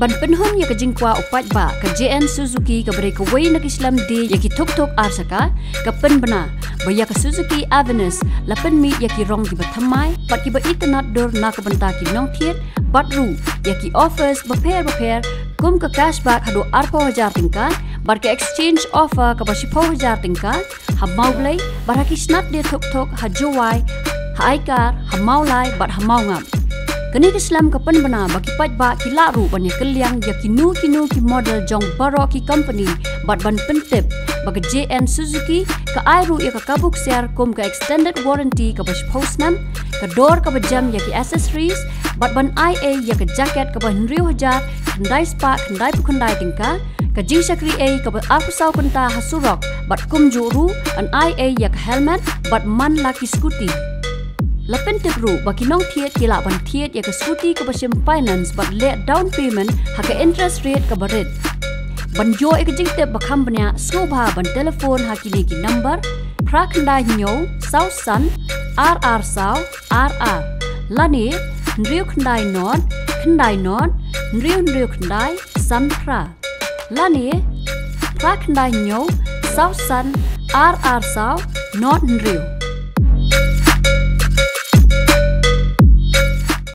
ban penhun ya kejingkwa upat ba ke JN Suzuki ke beri ke wei nak Islam di ya ki tuk arsaka ke pen bena baya ke Suzuki Avenues lapen mi ya ki rong ki bathamai pat ki ba internet dor na ke benta ki nong thiet batru ya ki offers beper kum ke cashback hado arpo hajar tingkat bar ke exchange offer ke basipo hajar tingkat hamau blai bar ki snap dia tuk hajowai haikar hamau lai bat hamau ngam kini Islam ke pen bena baki pat ba ki laru banyak keliang ya kinu ki model jong baro ki company bat ban pentip bagi JN Suzuki ke airu ya ke kabuk share kum ke extended warranty ke bas postman ke door ke bejam ya ki accessories bat ban IA ya ke jacket ke ban riu hajar kendai spa kendai pukendai tingka ke jing sakri A ke bat arpusau kenta hasurok bat kum juru an IA ya ke helmet bat man laki scooty lapen tibru bagi nong thiet kila ban thiet ya ke scooty ke basim finance bat le down payment ha ke interest rate ke barit ban jo ek jing te bakham banya snobha ban telephone ha kini ki number prakndai nyo south sun rr sau rr lani nriu khandai non nriu khandai san pra lani prakndai nyo south sun rr sau not nriu